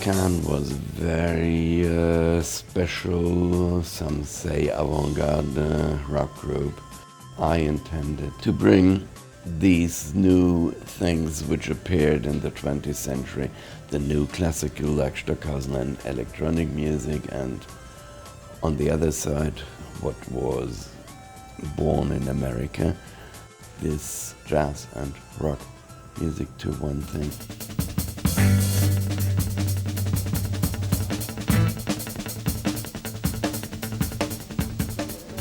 Cannes was very special, some say avant-garde rock group. I intended to bring these new things which appeared in the 20th century, the new classical like Stockhausen and electronic music, and on the other side what was born in America, this jazz and rock music to one thing.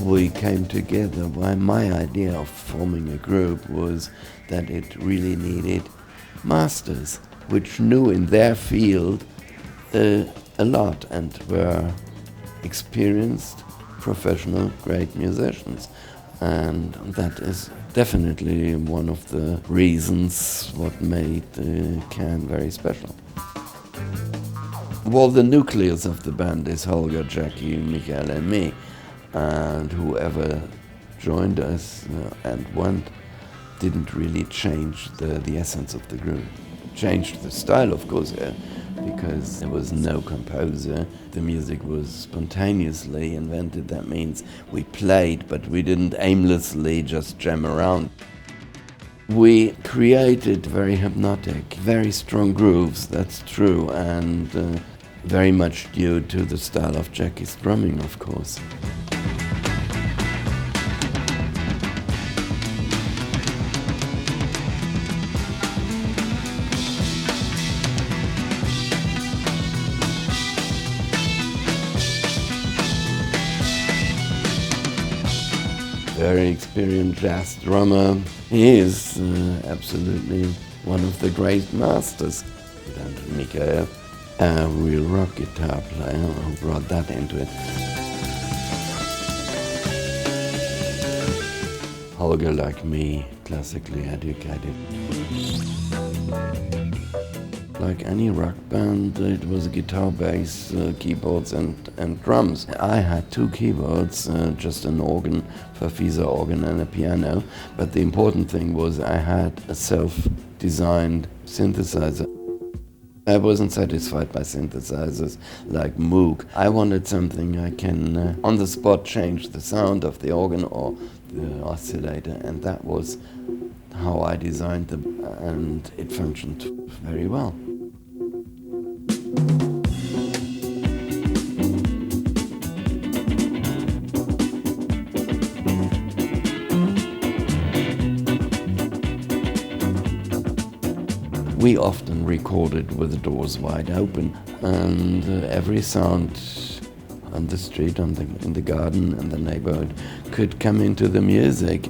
We came together. Why my idea of forming a group was that it really needed masters which knew in their field a lot and were experienced, professional, great musicians. And that is definitely one of the reasons what made Cannes very special. Well, the nucleus of the band is Holger, Jackie, Michael and me. And whoever joined us and went didn't really change the essence of the group. Changed the style, of course, because there was no composer. The music was spontaneously invented. That means we played, but we didn't aimlessly just jam around. We created very hypnotic, very strong grooves, that's true, and very much due to the style of Jackie's drumming, of course. Very experienced jazz drummer. He is absolutely one of the great masters. And Michael, a real rock guitar player who brought that into it. Holger, like me, classically educated. Like any rock band, it was guitar, bass, keyboards and drums. I had two keyboards, just an organ, Farfisa organ and a piano, but the important thing was I had a self-designed synthesizer. I wasn't satisfied by synthesizers like Moog. I wanted something I can on the spot change the sound of the organ or the oscillator, and that was how I designed them, and it functioned very well. We often recorded with the doors wide open, and every sound on the street, in the garden, and the neighborhood could come into the music.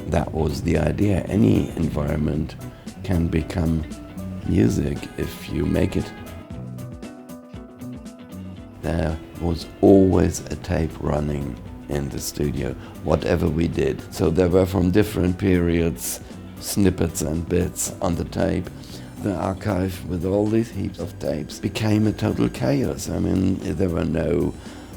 That was the idea. Any environment can become music if you make it. There was always a tape running in the studio, whatever we did. So there were from different periods snippets and bits on the tape. The archive with all these heaps of tapes became a total chaos. I mean, there were no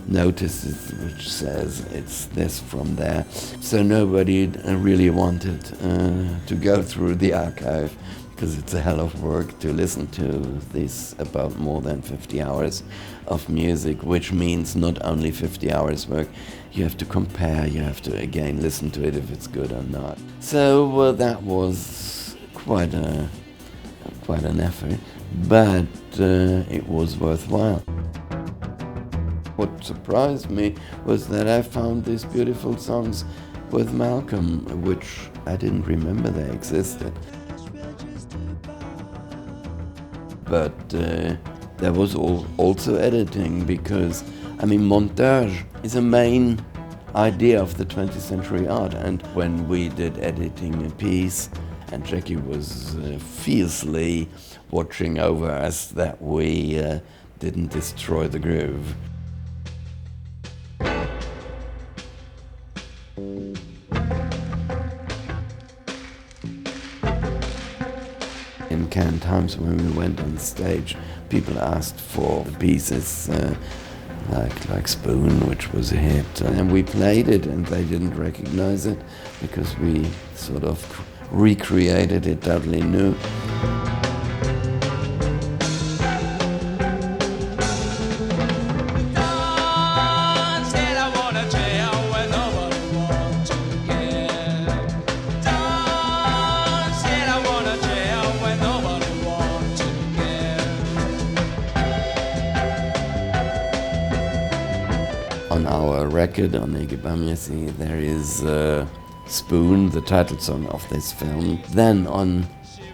notices which says it's this from there. So nobody really wanted to go through the archive, because it's a hell of work to listen to these about more than 50 hours of music, which means not only 50 hours work, you have to compare, you have to again listen to it if it's good or not. So that was quite an effort, but it was worthwhile. What surprised me was that I found these beautiful songs with Malcolm, which I didn't remember they existed. But there was also editing, because, I mean, montage is a main idea of the 20th century art, and when we did editing a piece, and Jackie was fiercely watching over us that we didn't destroy the groove. In Cannes times when we went on stage, people asked for pieces like Spoon, which was a hit, and we played it and they didn't recognize it because we sort of recreated it totally new. On our record, on Noisey, there is Spoon, the title song of this film. Then on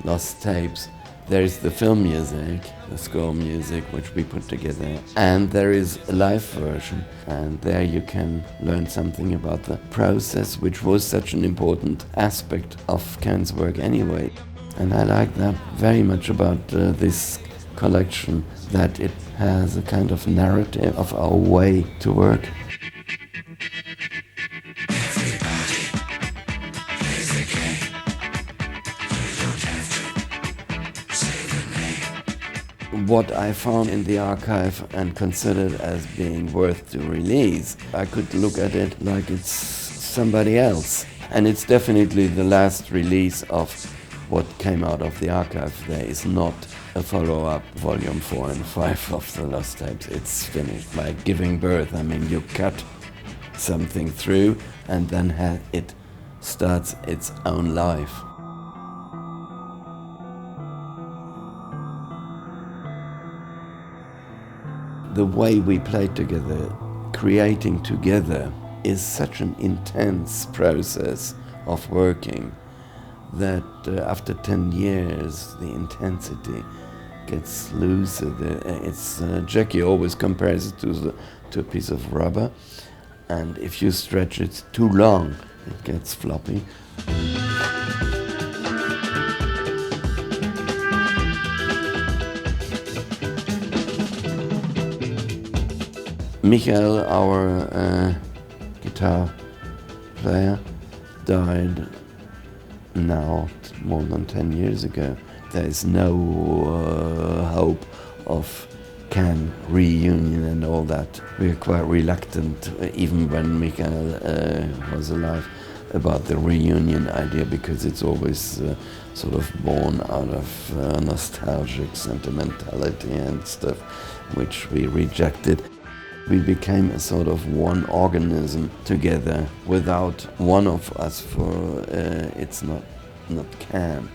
Lost Tapes, there is the film music, the score music, which we put together. And there is a live version. And there you can learn something about the process, which was such an important aspect of Ken's work anyway. And I like that very much about this collection, that it has a kind of narrative of our way to work. What I found in the archive and considered as being worth to release, I could look at it like it's somebody else. And it's definitely the last release of what came out of the archive. There is not a follow-up volume 4 and 5 of the Lost Tapes. It's finished by giving birth. I mean, you cut something through and then it starts its own life. The way we play together, creating together, is such an intense process of working that after 10 years the intensity gets looser. Jackie always compares it to a piece of rubber, and if you stretch it too long it gets floppy. Michael, our guitar player, died now more than 10 years ago. There is no hope of Can reunion and all that. We are quite reluctant, even when Michael was alive, about the reunion idea, because it's always sort of born out of nostalgic sentimentality and stuff, which we rejected. We became a sort of one organism together. Without one of us, it's not Can.